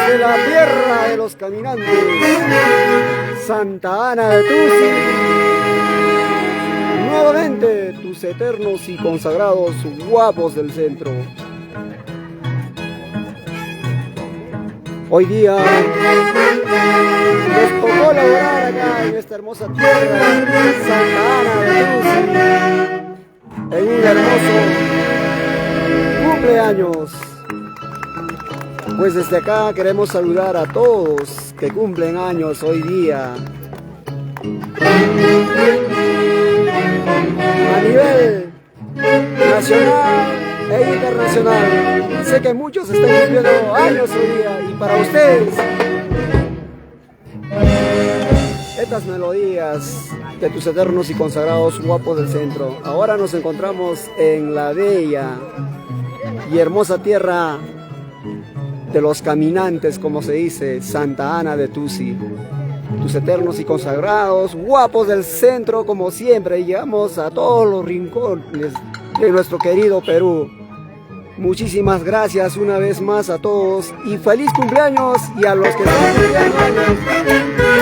desde la tierra de los caminantes, Santa Ana de Tusi, nuevamente tus eternos y consagrados guapos del centro. Hoy día nos tocó laborar acá en esta hermosa tierra, Santa Ana de Tusi, en un hermoso cumpleaños. Pues desde acá queremos saludar a todos que cumplen años hoy día. A nivel nacional e internacional. Sé que muchos están cumpliendo años hoy día y para ustedes estas melodías de tus eternos y consagrados guapos del centro. Ahora nos encontramos en la bella y hermosa tierra de los caminantes, como se dice, Santa Ana de Tusi. Tus eternos y consagrados guapos del centro, como siempre, llegamos a todos los rincones de nuestro querido Perú. Muchísimas gracias una vez más a todos y feliz cumpleaños, y a los que están cumpliendo años,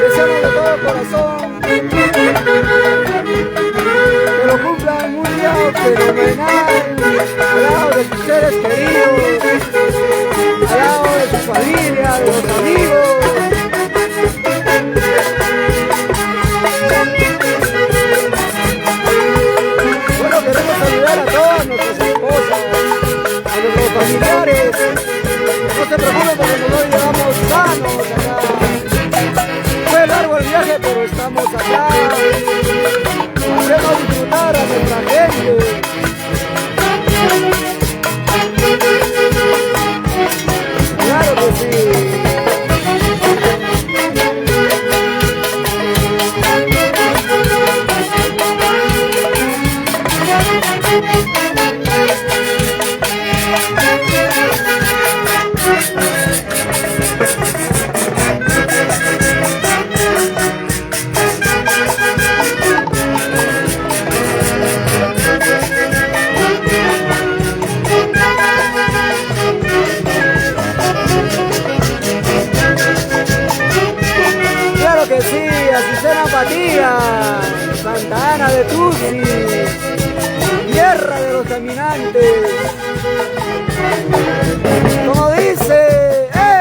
deseamos de todo corazón que lo cumplan un día fenomenal, al lado de tus seres queridos, al lado de tu familia, de los amigos. Bueno, queremos saludar a todas nuestras esposas, a nuestros familiares. No se preocupen porque nosotros llegamos sanos acá. Fue largo el viaje, pero estamos acá. Hacemos disfrutar a nuestra gente. Claro que sí. Santa Ana de Tusi, tierra de los caminantes. Como dice, eso.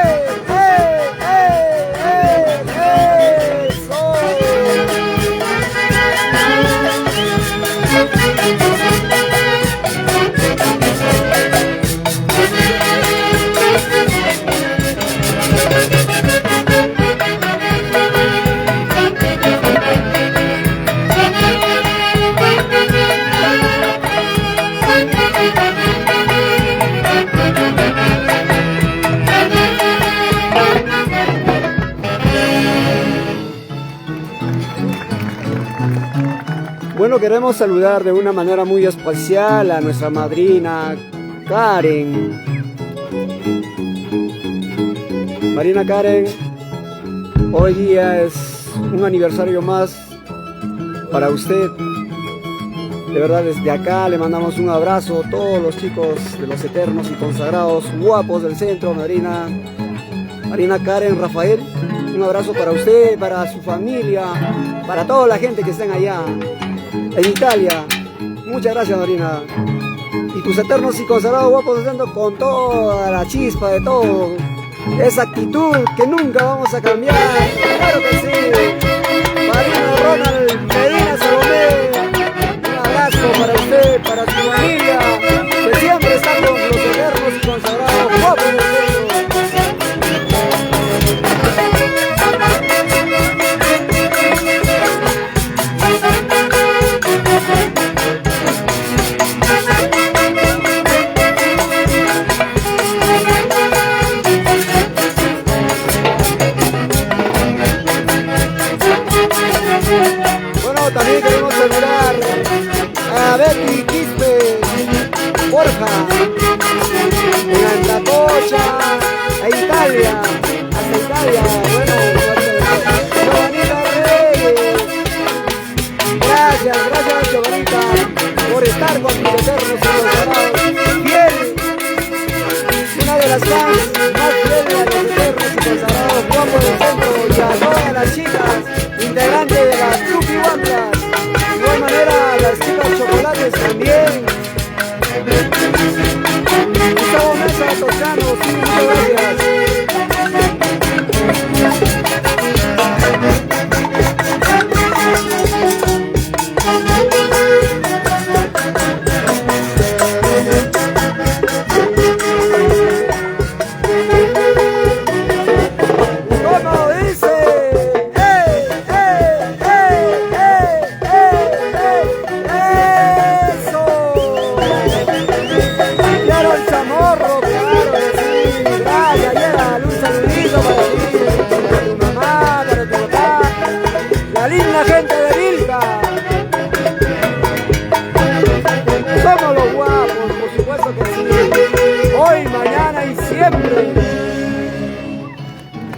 Bueno, queremos saludar de una manera muy especial a nuestra madrina Karen. Marina Karen, hoy día es un aniversario más para usted. De verdad, desde acá le mandamos un abrazo a todos los chicos de los eternos y consagrados guapos del centro. Marina Karen Rafael, un abrazo para usted, para su familia, para toda la gente que estén allá en Italia. Muchas gracias, Marina. Y tus eternos y consagrados guapos del centro, con toda la chispa de todo, esa actitud que nunca vamos a cambiar. Claro que sí. Marina Ronald Medina Salomé, un abrazo para usted, para su familia, que siempre está con los eternos y consagrados guapos del centro. También queremos saludar a Betty Quispe Borja en Antacocha, a Italia, hasta Italia. Bueno, Giovanita Reyes, gracias Giovanita por estar con tus eternos fiel, una de las fans más fieles a los eternos las chicas, integrantes de las Tuki Wamblas. De igual manera, las chicas chocolates también. Gustavo Mesa Toscano, sí, muchas gracias.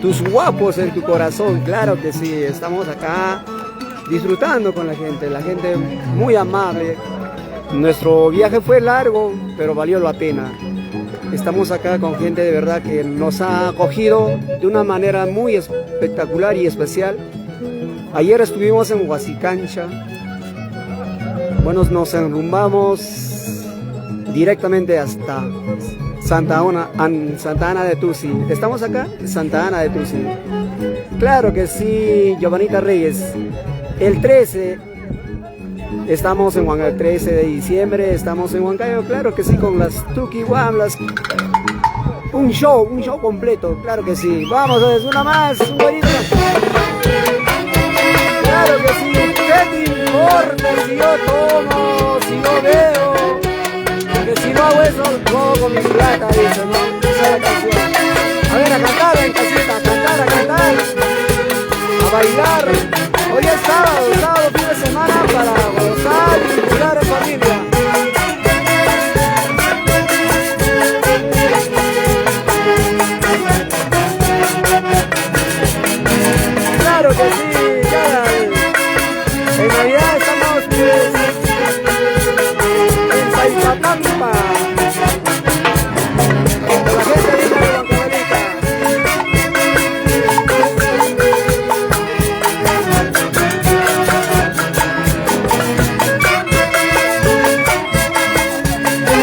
Tus guapos en tu corazón, claro que sí, estamos acá disfrutando con la gente muy amable. Nuestro viaje fue largo, pero valió la pena. Estamos acá con gente de verdad que nos ha acogido de una manera muy espectacular y especial. Ayer estuvimos en Huasicancha, bueno, nos enrumbamos directamente hasta Santa Ana de Tusi. ¿Estamos acá? Santa Ana de Tusi. Claro que sí, Giovanita Reyes. El 13, estamos en el 13 de diciembre, estamos en Huancayo, claro que sí, con las Tuki Wamblas. Un show completo, claro que sí. Vamos a ver, una más, un bonito. Claro que sí, ¿qué te importa si yo tomo, si yo veo? Porque si no hago eso, lo hago con mi plata, dice, ¿no? Esa es la canción. A ver, a cantar en casita, a cantar. A bailar. Hoy es sábado, fin de semana para gozar y disfrutar en familia. Claro que sí, ya. En Navidad estamos en Paipatampa. Con la gente linda de Huancavelica.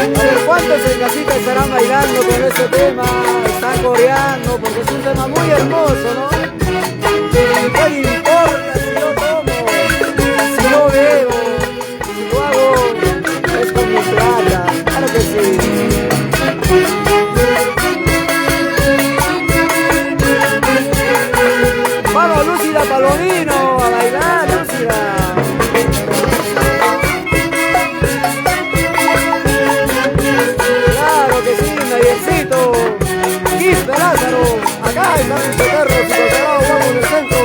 A ver, ¿cuántos en casita estarán bailando con este tema? Están coreando porque es un tema muy hermoso, ¿no? ¿Qué le importa si yo tomo, si yo bebo, si lo hago es con mi plata? Claro que sí. Vamos, Lúcida Palomino, a bailar, Lúcida. Claro que sí, Nayercito, Quispe Lázaro, acá está mi perro, su consagrado guapo del centro.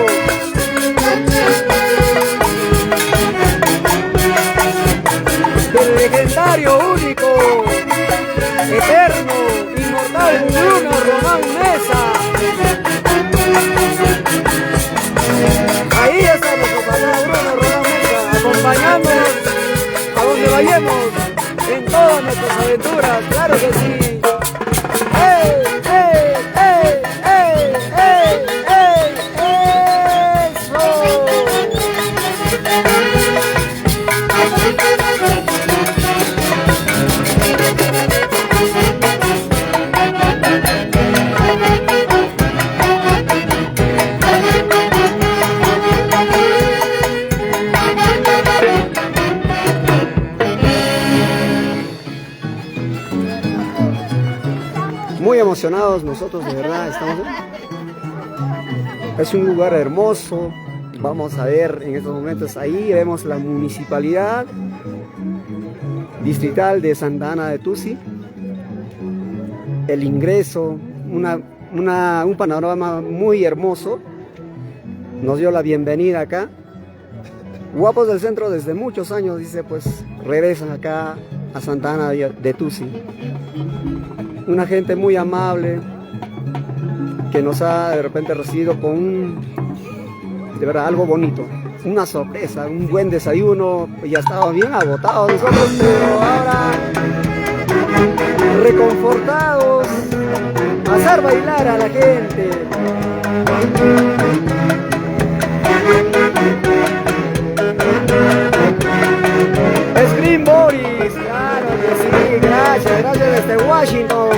Del legendario, único, eterno, inmortal Bruno Román Mesa. Ahí está nuestro papá Bruno Román Mesa, acompañándonos a donde vayamos en todas nuestras aventuras, claro que sí. ¡Ey, ey, ey, ey, ey, ey! ¡Eso! Muy emocionados nosotros, de verdad, es un lugar hermoso. Vamos a ver en estos momentos, ahí vemos la municipalidad distrital de Santa Ana de Tusi, el ingreso, un panorama muy hermoso, nos dio la bienvenida acá. Guapos del Centro desde muchos años, dice, pues regresan acá a Santa Ana de Tusi. Una gente muy amable que nos ha de repente recibido con de verdad algo bonito, una sorpresa, un buen desayuno. Ya estábamos bien agotados nosotros, pero ahora reconfortados, hacer bailar a la gente. Es Green Boris, claro que sí, gracias desde Washington.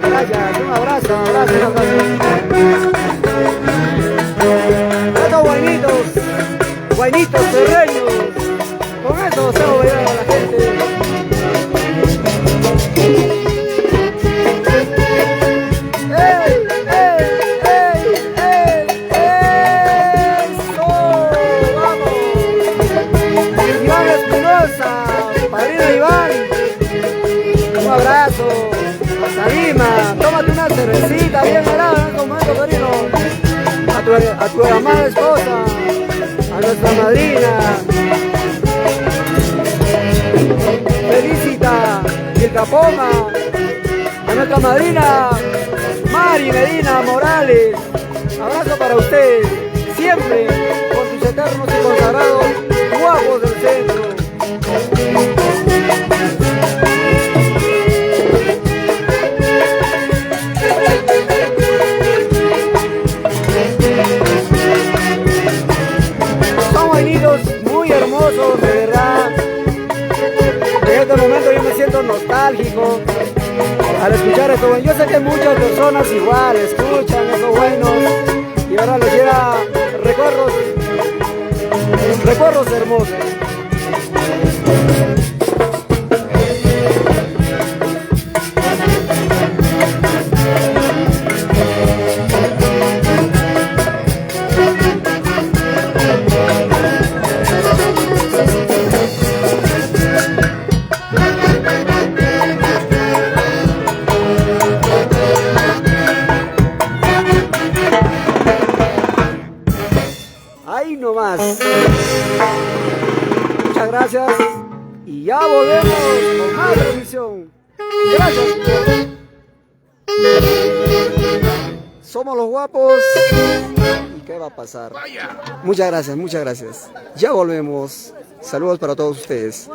Gracias, un abrazo. Estos guainitos terreños, con eso se va a llevar a la gente. Padrino Iván, un abrazo hasta Lima, tómate una cervecita bien helada en estos momentos, padrino, a tu amada esposa, a nuestra madrina, Felicita Vilcapoma, a nuestra madrina Mari Medina Morales, abrazo para ustedes, siempre con sus eternos y consagrados guapos del centro. Son guainitos muy hermosos, de verdad. En este momento yo me siento nostálgico al escuchar esto. Yo sé que muchas personas igual escuchan estos buenos y ahora les llega recuerdos hermosos. Ahí nomás. Muchas gracias y ya volvemos con más transmisión. Gracias. Somos los guapos. ¿Y qué va a pasar? Muchas gracias. Ya volvemos. Saludos para todos ustedes.